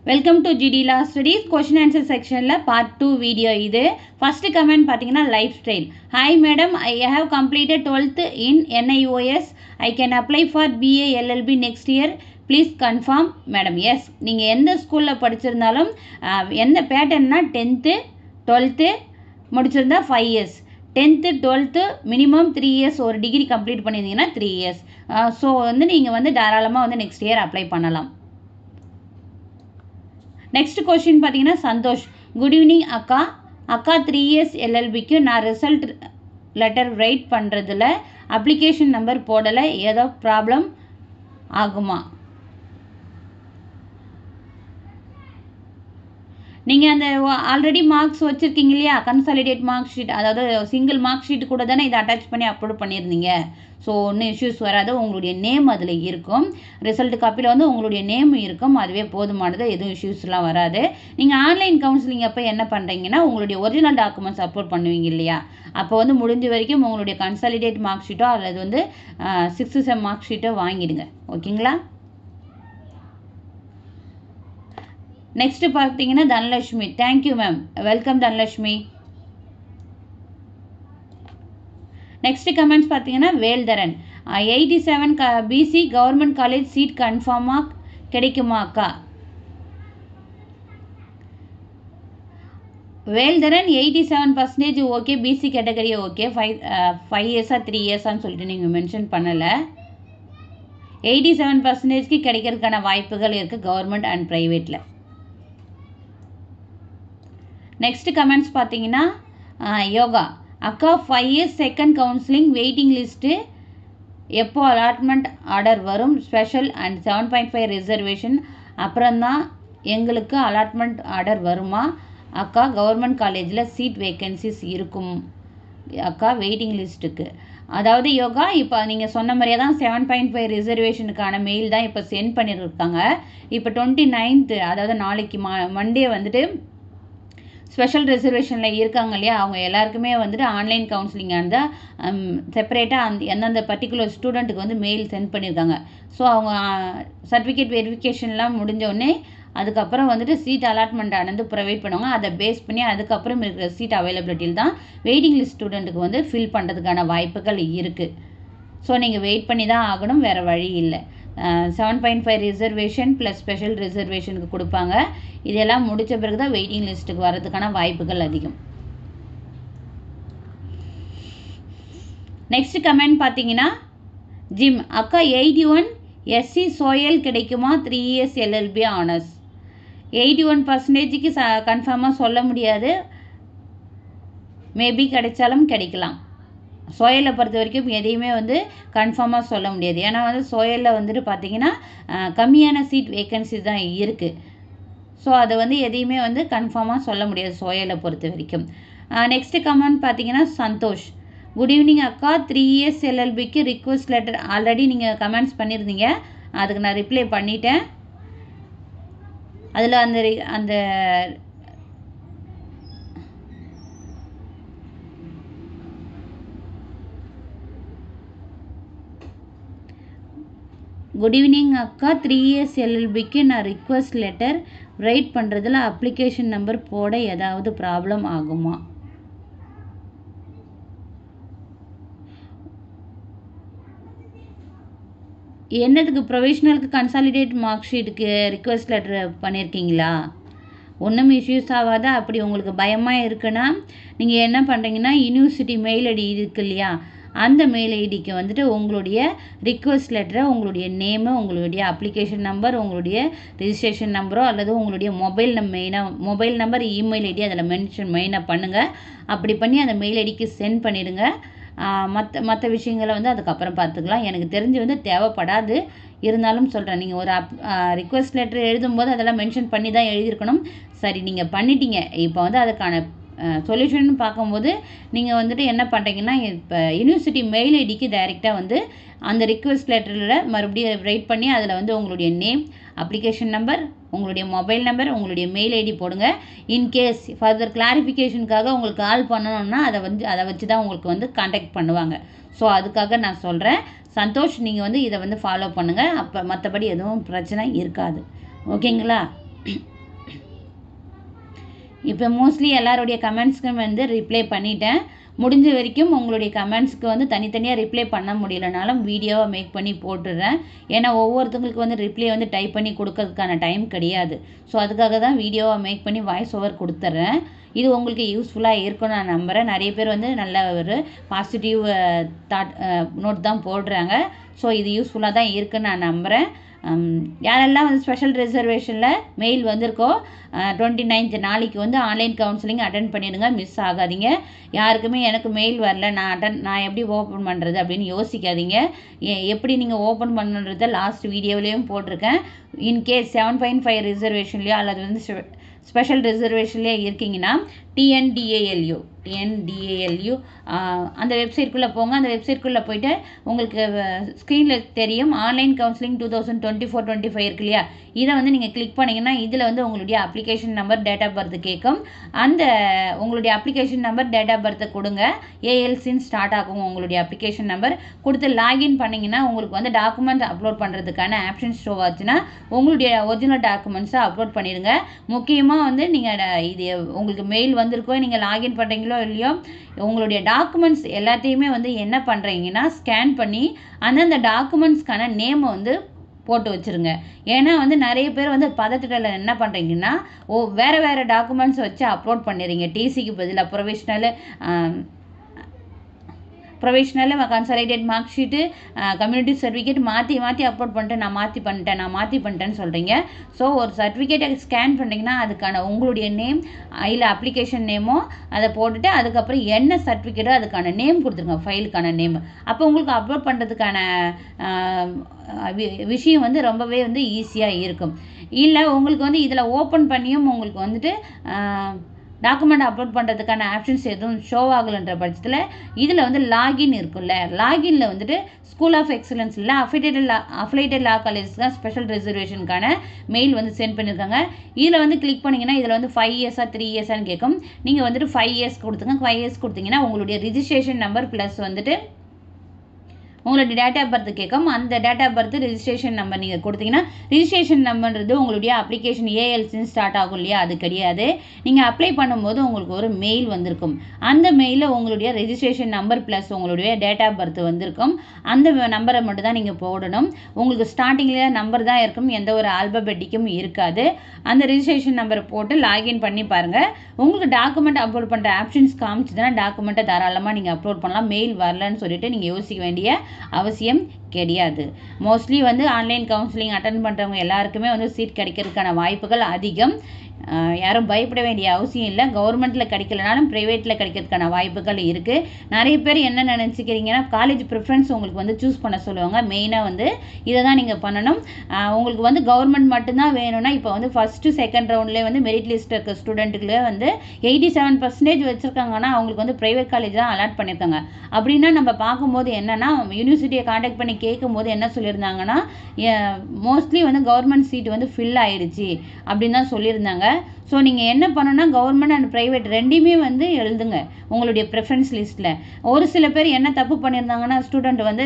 Welcome to GD Law Studies question answer section la part 2 video idu. First comment pathina lifestyle. Hi madam, I have completed 12th in NIOS. I can apply for BA LLB next year. Please confirm madam. Yes, நீங்க எந்த ஸ்கூல்ல படிச்சிருந்தாலும் என்ன பேட்டர்ன்னா 10th 12th முடிச்சிருந்தா 5 years, 10th 12th minimum 3 years ஒரு degree complete பண்ணியிருந்தீங்கன்னா 3 years. So வந்து நீங்கள் வந்து தாராளமாக வந்து நெக்ஸ்ட் இயர் அப்ளை பண்ணலாம். நெக்ஸ்ட் கொஸ்டின் பார்த்தீங்கன்னா சந்தோஷ். குட் ஈவினிங் அக்கா. அக்கா 3 years LLBக்கு நான் ரிசல்ட் லெட்டர் ரைட் பண்ணுறதுல அப்ளிகேஷன் நம்பர் போடலை, ஏதோ ப்ராப்ளம் ஆகுமா? நீங்கள் அந்த ஆல்ரெடி மார்க்ஸ் வச்சுருக்கீங்க இல்லையா, கன்சாலிடேட் மார்க் ஷீட், அதாவது சிங்கிள் மார்க் ஷீட் கூட தானே இதை அட்டாச் பண்ணி அப்லோட் பண்ணியிருந்தீங்க. ஸோ ஒன்றும் இஷ்யூஸ் வராது. உங்களுடைய நேம் அதில் இருக்கும், ரிசல்ட் காப்பியில் வந்து உங்களுடைய நேம் இருக்கும், அதுவே போதுமானது, எதுவும் இஷ்யூஸ்லாம் வராது. நீங்கள் ஆன்லைன் கவுன்சிலிங் அப்போ என்ன பண்ணுறீங்கன்னா உங்களுடைய ஒரிஜினல் டாக்குமெண்ட்ஸ் அப்லோட் பண்ணுவீங்க இல்லையா, அப்போ வந்து முடிஞ்ச வரைக்கும் உங்களுடைய கன்சாலிடேட் மார்க் ஷீட்டோ அல்லது வந்து 6th sem மார்க் ஷீட்டோ வாங்கிடுங்க. ஓகேங்களா? நெக்ஸ்ட் பார்த்தீங்கன்னா Dhanalakshmi. Thank you ma'am, welcome Dhanalakshmi. Next comments பார்த்தீங்கன்னா வேல்தரன். 87 பிசி கவர்மெண்ட் காலேஜ் சீட் கன்ஃபார்மாக கிடைக்குமா அக்கா? வேல்தரன் 87% ஓகே, பிசி கேட்டகரி ஓகே. 5 years-ஆ 3 years-ஆன்னு சொல்லிட்டு நீங்கள் மென்ஷன் பண்ணலை. 87%க்கு கிடைக்கிறதுக்கான வாய்ப்புகள் இருக்குது கவர்மெண்ட் அண்ட் ப்ரைவேட்டில். நெக்ஸ்ட் கமெண்ட்ஸ் பார்த்தீங்கன்னா யோகா. அக்கா 5 years second counselling waiting list எப்போ அலாட்மெண்ட் ஆர்டர் வரும்? ஸ்பெஷல் அண்ட் 7.5 ரிசர்வேஷன் அப்புறம்தான் எங்களுக்கு அலாட்மெண்ட் ஆர்டர் வருமா அக்கா? கவர்மெண்ட் காலேஜில் சீட் வேக்கன்சிஸ் இருக்கும் அக்கா வெயிட்டிங் லிஸ்ட்டுக்கு. அதாவது யோகா, இப்போ நீங்கள் சொன்ன மாதிரியே தான் 7.5 ரிசர்வேஷனுக்கான மெயில் தான் இப்போ சென்ட் பண்ணியிருக்காங்க. இப்போ 29th, அதாவது நாளைக்கு மண்டே வந்துட்டு ஸ்பெஷல் ரிசர்வேஷனில் இருக்காங்க இல்லையா, அவங்க எல்லாருக்குமே வந்துட்டு ஆன்லைன் கவுன்சிலிங்காக இருந்தால் செப்பரேட்டாக எந்தெந்த பர்டிகுலர் ஸ்டூடெண்ட்டுக்கு வந்து மெயில் சென்ட் பண்ணியிருக்காங்க. ஸோ அவங்க சர்டிஃபிகேட் வெரிஃபிகேஷன்லாம் முடிஞ்சோடனே அதுக்கப்புறம் வந்துட்டு சீட் அலாட்மெண்ட் ஆனது ப்ரொவைட் பண்ணுவாங்க. அதை பேஸ் பண்ணி அதுக்கப்புறம் இருக்கிற சீட் அவைலபிலிட்டியில் தான் வெயிட்டிங் லிஸ்ட் ஸ்டூடெண்ட்டுக்கு வந்து ஃபில் பண்ணுறதுக்கான வாய்ப்புகள் இருக்குது. ஸோ நீங்கள் வெயிட் பண்ணி தான் ஆகணும், வேறு வழி இல்லை. 7.5 ரிசர்வேஷன் ப்ளஸ் ஸ்பெஷல் ரிசர்வேஷனுக்கு கொடுப்பாங்க. இதெல்லாம் முடித்த பிறகு தான் வெயிட்டிங் லிஸ்ட்டுக்கு வர்றதுக்கான வாய்ப்புகள் அதிகம். நெக்ஸ்ட் கமெண்ட் பார்த்தீங்கன்னா ஜிம். அக்கா 81 எஸ்சி சோயல் கிடைக்குமா? 3 years LLB ஆனர்ஸ். 81%க்கு கன்ஃபார்மாக சொல்ல முடியாது, மேபி கிடைச்சாலும் கிடைக்கலாம். சோயலை பொறுத்த வரைக்கும் எதையுமே வந்து கன்ஃபார்மாக சொல்ல முடியாது. ஏன்னா வந்து சோயலில் வந்துட்டு பார்த்திங்கன்னா கம்மியான சீட் வேக்கன்சி தான் இருக்குது. ஸோ அதை வந்து எதையுமே வந்து கன்ஃபார்மாக சொல்ல முடியாது சோயலை பொறுத்த வரைக்கும். நெக்ஸ்ட்டு கமெண்ட் பார்த்திங்கன்னா சந்தோஷ். குட் ஈவினிங் அக்கா. 3 years LLBக்கு ரிக்வெஸ்ட் லெட்டர் ஆல்ரெடி நீங்கள் கமெண்ட்ஸ் பண்ணியிருந்தீங்க, அதுக்கு நான் ரிப்ளை பண்ணிட்டேன். அதில் அந்த குட் ஈவினிங் அக்கா. 3 years LLBக்கு நான் ரிக்வெஸ்ட் லெட்டர் ரைட் பண்ணுறதுல அப்ளிகேஷன் நம்பர் போட ஏதாவது ப்ராப்ளம் ஆகுமா? என்னதுக்கு? ப்ரொவிஷ்னலுக்கு கன்சாலிடேட் மார்க் ஷீட்டுக்கு ரிக்வெஸ்ட் லெட்டர் பண்ணியிருக்கீங்களா? ஒன்றும் இஷ்யூஸ் ஆகாதா? அப்படி உங்களுக்கு பயமாக இருக்குன்னா நீங்கள் என்ன பண்ணுறீங்கன்னா யூனிவர்சிட்டி மெயில் ஐடி இருக்கு இல்லையா, அந்த மெயில் ஐடிக்கு வந்துட்டு உங்களுடைய ரிக்வெஸ்ட் லெட்டரை, உங்களுடைய நேமு, உங்களுடைய அப்ளிகேஷன் நம்பர், உங்களுடைய ரிஜிஸ்ட்ரேஷன் நம்பரோ அல்லது உங்களுடைய மொபைல் நம்பர், இமெயில் ஐடி அதில் மெயினாக பண்ணுங்கள். அப்படி பண்ணி அந்த மெயில் ஐடிக்கு சென்ட் பண்ணிவிடுங்க. மற்ற விஷயங்களை வந்து அதுக்கப்புறம் பார்த்துக்கலாம். எனக்கு தெரிஞ்சு வந்து தேவைப்படாது, இருந்தாலும் சொல்கிறேன். நீங்கள் ஒரு ரிக்வெஸ்ட் லெட்டர் எழுதும்போது அதெல்லாம் மென்ஷன் பண்ணி தான் எழுதியிருக்கணும். சரி, நீங்கள் பண்ணிட்டீங்க. இப்போ வந்து அதுக்கான சொல்யூஷன் பார்க்கும்போது நீங்கள் வந்துட்டு என்ன பண்ணுறீங்கன்னா, இப்போ யூனிவர்சிட்டி மெயில் ஐடிக்கு டைரெக்டாக வந்து அந்த ரிக்வெஸ்ட் லெட்டரில் மறுபடியும் ரைட் பண்ணி அதில் வந்து உங்களுடைய நேம், அப்ளிகேஷன் நம்பர், உங்களுடைய மொபைல் நம்பர், உங்களுடைய மெயில் ஐடி போடுங்க. இன்கேஸ் ஃபர்தர் கிளாரிஃபிகேஷனுக்காக உங்களுக்கு கால் பண்ணணும்னா அதை வச்சு தான் உங்களுக்கு வந்து காண்டாக்ட் பண்ணுவாங்க. ஸோ அதுக்காக நான் சொல்கிறேன். சந்தோஷ், நீங்கள் வந்து இதை வந்து ஃபாலோ பண்ணுங்கள். அப்போ மற்றபடி எதுவும் பிரச்சனை இருக்காது. ஓகேங்களா? இப்போ மோஸ்ட்லி எல்லாருடைய கமெண்ட்ஸ்க்கும் வந்து ரிப்ளை பண்ணிட்டேன். முடிஞ்ச வரைக்கும் உங்களுடைய கமெண்ட்ஸ்க்கு வந்து தனித்தனியாக ரிப்ளை பண்ண முடியலனாலும் வீடியோவை மேக் பண்ணி போட்டுடுறேன். ஏன்னா ஒவ்வொருத்தங்களுக்கு வந்து ரிப்ளை வந்து டைப் பண்ணி கொடுக்கறதுக்கான டைம் கிடையாது. ஸோ அதுக்காக தான் வீடியோவை மேக் பண்ணி வாய்ஸ் ஓவர் கொடுத்துட்றேன். இது உங்களுக்கு யூஸ்ஃபுல்லாக இருக்கும்னு நான் நம்புகிறேன். நிறைய பேர் வந்து நல்ல ஒரு பாசிட்டிவ் நோட் தான் போடுறாங்க. ஸோ இது யூஸ்ஃபுல்லாக தான் இருக்குன்னு நான் நம்புகிறேன். யாரெல்லாம் வந்து ஸ்பெஷல் ரிசர்வேஷனில் மெயில் வந்திருக்கோ 29th நாளைக்கு வந்து ஆன்லைன் கவுன்சிலிங் அட்டன் பண்ணிடுங்க, மிஸ் ஆகாதீங்க. யாருக்குமே எனக்கு மெயில் வரல, நான் எப்படி ஓப்பன் பண்ணுறது அப்படின்னு யோசிக்காதீங்க. எப்படி நீங்கள் ஓப்பன் பண்ணுன்றதை லாஸ்ட் வீடியோவிலையும் போட்டிருக்கேன். இன்கேஸ் 7.5 ரிசர்வேஷன்லையோ அல்லது வந்து ஸ்பெஷல் ரிசர்வேஷன்லேயே இருக்கீங்கன்னா டிஎன்டிஏஎல்யூ அந்த வெப்சைட்குள்ளே போங்க. அந்த வெப்சைட்குள்ளே போய்ட்டு உங்களுக்கு ஸ்க்ரீனில் தெரியும் ஆன்லைன் கவுன்சிலிங் 2024-25 இருக்கு இல்லையா, இதை வந்து நீங்கள் கிளிக் பண்ணிங்கன்னா இதில் வந்து உங்களுடைய application number, date of birth கேட்கும். அந்த உங்களுடைய அப்ளிகேஷன் நம்பர், டேட் ஆஃப் பர்த்தை கொடுங்க. ஏஎல்சின்னு ஸ்டார்ட் ஆகும் உங்களுடைய அப்ளிகேஷன் நம்பர். கொடுத்து லாகின் பண்ணிங்கன்னா உங்களுக்கு வந்து டாக்குமெண்ட் அப்லோட் பண்ணுறதுக்கான ஆப்ஷன்ஸ் ஷோ ஆச்சுன்னா உங்களுடைய ஒரிஜினல் டாக்குமெண்ட்ஸை அப்லோட் பண்ணிடுங்க. முக்கியமாக வந்து நீங்கள் இது உங்களுக்கு மெயில் வந்திருக்கோ, நீங்கள் லாகின் பண்ணுறீங்களோ இல்லையோ, உங்களுடைய டாக்குமெண்ட்ஸ் எல்லாத்தையுமே வந்து என்ன பண்ணுறீங்கன்னா ஸ்கேன் பண்ணி அந்தந்த டாக்குமெண்ட்ஸ்க்கான நேமை வந்து போட்டு வச்சுருங்க. ஏன்னா வந்து நிறைய பேர் வந்து பதட்டத்தில் என்ன பண்ணுறீங்கன்னா வேறு டாக்குமெண்ட்ஸ் வச்சு அப்லோட் பண்ணிடுறீங்க. டிசிக்கு பதிலாக provisional consolidate mark sheet, community certificate மாற்றி அப்லோட் பண்ணிட்டு நான் மாற்றி பண்ணிட்டேன்னு சொல்கிறீங்க. ஸோ ஒரு சர்டிஃபிகேட்டை ஸ்கேன் பண்ணிங்கன்னா அதுக்கான உங்களுடைய நேம் இல்லை அப்ளிகேஷன் நேமோ அதை போட்டுட்டு அதுக்கப்புறம் என்ன சர்டிஃபிகேட்டோ அதுக்கான நேம் கொடுத்துருங்க, ஃபைலுக்கான நேம். அப்போ உங்களுக்கு அப்லோட் பண்ணுறதுக்கான விஷயம் வந்து ரொம்பவே வந்து ஈஸியாக இருக்கும். இல்லை உங்களுக்கு வந்து இதில் ஓப்பன் பண்ணியும் உங்களுக்கு வந்துட்டு டாக்குமெண்ட் அப்லோட் பண்ணுறதுக்கான ஆப்ஷன்ஸ் எதுவும் ஷோ ஆகலைன்ற பட்சத்தில் இதில் வந்து லாகின் இருக்குல்ல, லாகினில் வந்துட்டு ஸ்கூல் ஆஃப் எக்ஸலன்ஸ் இல்லை அஃபிலேட்டட் லா காலேஜஸ் தான் ஸ்பெஷல் ரிசர்வேஷனுக்கான மெயில் வந்து சென்ட் பண்ணியிருக்காங்க. இதில் வந்து கிளிக் பண்ணிங்கன்னா இதில் வந்து 5 இயர்ஸா 3 இயர்ஸான்னு கேட்கும். நீங்கள் வந்துட்டு 5 இயர்ஸ் கொடுத்துங்க. 5 இயர்ஸ் கொடுத்தீங்கன்னா உங்களுடைய ரிஜிஸ்ட்ரேஷன் நம்பர் ப்ளஸ் வந்துட்டு உங்களுடைய டேட் ஆஃப் பர்த் கேட்கும். அந்த date of birth registration number நீங்கள் கொடுத்தீங்கன்னா, ரிஜிஸ்ட்ரேஷன் நம்பர்ன்றது உங்களுடைய அப்ளிகேஷன் ஏஎல்சின்னு ஸ்டார்ட் ஆகும் இல்லையா, அது கிடையாது. நீங்கள் அப்ளை பண்ணும்போது உங்களுக்கு ஒரு மெயில் வந்திருக்கும். அந்த மெயிலில் உங்களுடைய ரிஜிஸ்ட்ரேஷன் நம்பர் ப்ளஸ் உங்களுடைய டேட் ஆஃப் பர்த் வந்திருக்கும். அந்த நம்பரை மட்டும் தான் நீங்கள் போடணும். உங்களுக்கு ஸ்டார்டிங்கில் நம்பர் தான் இருக்கும், எந்த ஒரு ஆல்பபெட்டிக்கும் இருக்காது. அந்த ரிஜிஸ்ட்ரேஷன் நம்பரை போட்டு லாகின் பண்ணி பாருங்கள். உங்களுக்கு டாக்குமெண்ட் அப்லோட் பண்ணுற ஆப்ஷன்ஸ் காமிச்சுதுன்னா டாக்குமெண்ட்டை தாராளமாக நீங்கள் அப்லோட் பண்ணலாம். மெயில் வரலன்னு சொல்லிட்டு நீங்கள் யோசிக்க வேண்டிய அவசியம் கிடையாது. மோஸ்ட்லி வந்து ஆன்லைன் கவுன்சிலிங் அட்டன் பண்ணுறவங்க எல்லாருக்குமே வந்து சீட் கிடைக்கிறதுக்கான வாய்ப்புகள் அதிகம். யாரும் பயப்பட வேண்டிய அவசியம் இல்லை. கவர்மெண்ட்டில் கிடைக்கலனாலும் ப்ரைவேட்டில் கிடைக்கிறதுக்கான வாய்ப்புகள் இருக்குது. நிறைய பேர் என்ன நினச்சிக்கிறீங்கன்னா காலேஜ் ப்ரிஃபரன்ஸ் உங்களுக்கு வந்து சூஸ் பண்ண சொல்லுவாங்க. மெயினாக வந்து இதை தான் நீங்கள் பண்ணணும். உங்களுக்கு வந்து கவர்மெண்ட் மட்டும்தான் வேணும்னா இப்போ வந்து ஃபஸ்ட்டு செகண்ட் ரவுண்ட்லேயே வந்து மெரிட் லிஸ்ட் இருக்க ஸ்டூடெண்ட்டுக்குள்ளே வந்து 87% வச்சுருக்காங்கன்னா அவங்களுக்கு வந்து ப்ரைவேட் காலேஜ் தான் அலாட் பண்ணியிருக்காங்க. அப்படின்னா நம்ம பார்க்கும்போது என்னென்னா யூனிவர்சிட்டியை காண்டாக்ட் பண்ணி கேட்கும்போது என்ன சொல்லியிருந்தாங்கன்னா மோஸ்ட்லி வந்து கவர்மெண்ட் சீட்டு வந்து ஃபில் ஆகிடுச்சு அப்படின்னு தான் சொல்லியிருந்தாங்க. ஸோ நீங்கள் என்ன பண்ணணும்னா கவர்மெண்ட் அண்ட் ப்ரைவேட் ரெண்டையுமே வந்து எழுதுங்க உங்களுடைய ப்ரிஃபரன்ஸ் லிஸ்ட்டில். ஒரு சில பேர் என்ன தப்பு பண்ணியிருந்தாங்கன்னா ஸ்டூடெண்ட் வந்து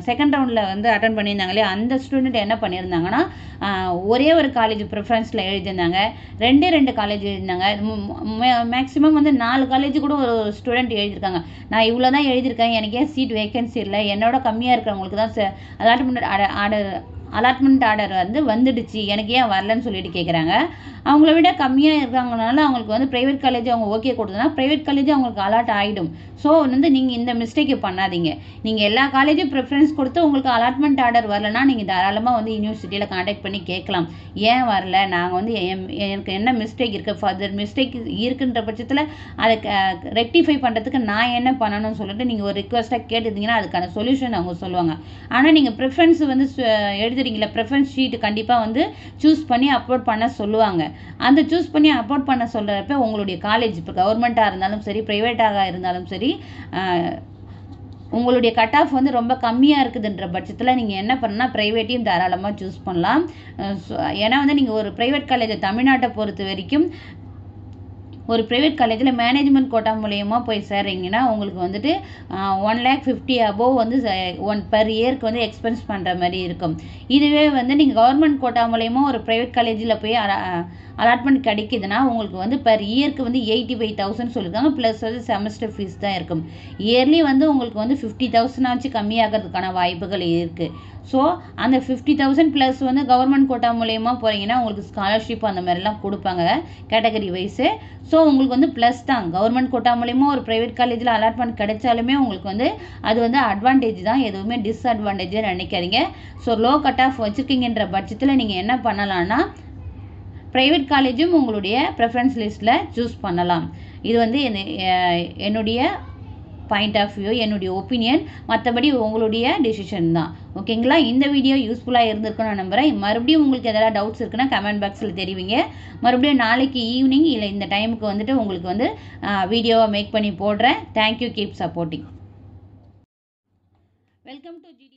செகண்ட் ரவுண்டில் வந்து அட்டன் பண்ணியிருந்தாங்க இல்லையா, அந்த ஸ்டூடெண்ட் என்ன பண்ணியிருந்தாங்கன்னா ஒரே ஒரு காலேஜ் ப்ரிஃபரன்ஸில் எழுதியிருந்தாங்க, 2 காலேஜ் எழுதியிருந்தாங்க. மேக்ஸிமம் வந்து 4 காலேஜ் கூட ஒரு ஸ்டூடெண்ட் எழுதியிருக்காங்க. நான் இவ்வளோ தான் எழுதியிருக்கேன், எனக்கு ஏன் சீட் வேகன்சி இல்லை, என்னோட கம்மியாக இருக்கிறவங்களுக்கு தான் அலாட்மெண்ட் ஆர்டர் வந்து வந்துடுச்சு, எனக்கு ஏன் வரலன்னு சொல்லிட்டு கேட்குறாங்க. அவங்கள விட கம்மியாக இருக்காங்கனால அவங்களுக்கு வந்து ப்ரைவேட் காலேஜ் அவங்க ஓகே கொடுத்தனா ப்ரைவேட் காலேஜ் அவங்களுக்கு அலாட் ஆகிடும். ஸோ வந்து நீங்கள் இந்த மிஸ்டேக்கை பண்ணாதீங்க. நீங்கள் எல்லா காலேஜும் ப்ரிஃபரன்ஸ் கொடுத்து உங்களுக்கு அலாட்மெண்ட் ஆர்டர் வரலன்னா நீங்கள் தாராளமாக வந்து யூனிவர்சிட்டியில் காண்டாக்ட் பண்ணி கேட்கலாம். ஏன் வரல, நாங்கள் வந்து எனக்கு என்ன மிஸ்டேக் இருக்குது, ஃபர்தர் மிஸ்டேக் இருக்குன்ற பட்சத்தில் அதை ரெக்டிஃபை பண்ணுறதுக்கு நான் என்ன பண்ணணும்னு சொல்லிட்டு நீங்கள் ஒரு ரிக்வஸ்ட்டாக கேட்டுருந்தீங்கன்னா அதுக்கான சொல்யூஷன் அவங்க சொல்லுவாங்க. ஆனால் நீங்கள் ப்ரிஃபரன்ஸ் வந்து எழுதுறீங்களா, ப்ரிஃபரன்ஸ் ஷீட்டு கண்டிப்பாக வந்து சூஸ் பண்ணி அப்லோட் பண்ண சொல்லுவாங்க. அந்த சூஸ் பண்ணி அப்லோட் பண்ண சொல்கிறப்ப உங்களுடைய காலேஜ் இப்போ கவர்மெண்ட்டாக இருந்தாலும் சரி ப்ரைவேட்டாக இருந்தாலும் சரி உங்களுடைய கட் ஆஃப் வந்து ரொம்ப கம்மியாக இருக்குதுன்ற பட்சத்தில் நீங்கள் என்ன பண்ணணும்னா ப்ரைவேட்டையும் தாராளமாக சூஸ் பண்ணலாம். ஏன்னா வந்து நீங்கள் ஒரு ப்ரைவேட் காலேஜை தமிழ்நாட்டை பொறுத்த வரைக்கும் ஒரு ப்ரைவேட் காலேஜில் மேனேஜ்மெண்ட் கோட்டா மூலயமா போய் சேர்றீங்கன்னா உங்களுக்கு வந்துட்டு 1,50,000 அபோவ் வந்து பெர் இயருக்கு வந்து எக்ஸ்பென்ஸ் பண்ணுற மாதிரி இருக்கும். இதுவே வந்து நீங்கள் கவர்மெண்ட் கோட்டா மூலயமா ஒரு ப்ரைவேட் காலேஜில் போய் அலாட்மெண்ட் கிடைக்குதுன்னா உங்களுக்கு வந்து பெர் இயருக்கு வந்து 85,000 சொல்லியிருக்காங்க. ப்ளஸ் வந்து செமஸ்டர் ஃபீஸ் தான் இருக்கும். இயர்லி வந்து உங்களுக்கு வந்து 50,000 ஆச்சு கம்மியாகிறதுக்கான வாய்ப்புகள் இருக்குது. ஸோ அந்த 50,000 ப்ளஸ் வந்து கவர்மெண்ட் கோட்டா மூலயமா போகிறீங்கன்னா உங்களுக்கு ஸ்காலர்ஷிப் அந்த மாதிரிலாம் கொடுப்பாங்க கேட்டகரி வைஸு. ஸோ உங்களுக்கு வந்து ப்ளஸ் தான். கவர்மெண்ட் கோட்டா மூலயமா ஒரு ப்ரைவேட் காலேஜில் அலாட்மெண்ட் கிடைச்சாலுமே உங்களுக்கு வந்து அது வந்து அட்வான்டேஜ் தான், எதுவுமே டிஸ்அட்வான்டேஜாக நினைக்காதீங்க. ஸோ லோ கட் ஆஃப் வச்சுருக்கீங்கன்ற பட்சத்தில் நீங்கள் என்ன பண்ணலான்னா ப்ரைவேட் காலேஜும் உங்களுடைய ப்ரெஃபரன்ஸ் லிஸ்ட்டில் சூஸ் பண்ணலாம். இது வந்து என்னுடைய பாயிண்ட் ஆஃப் வியூ, என்னுடைய ஒப்பீனியன். மற்றபடி உங்களுடைய டிசிஷன் தான். ஓகேங்களா? இந்த வீடியோ யூஸ்ஃபுல்லாக இருந்திருக்குன்னு நான் நம்புகிறேன். மறுபடியும் உங்களுக்கு எதாவது டவுட்ஸ் இருக்குன்னா கமெண்ட் பாக்ஸில் தெரிவிங்க. மறுபடியும் நாளைக்கு ஈவினிங் இல்லை இந்த டைமுக்கு வந்துட்டு உங்களுக்கு வந்து வீடியோவை மேக் பண்ணி போடுறேன். Thank you. Keep supporting. Welcome to GT.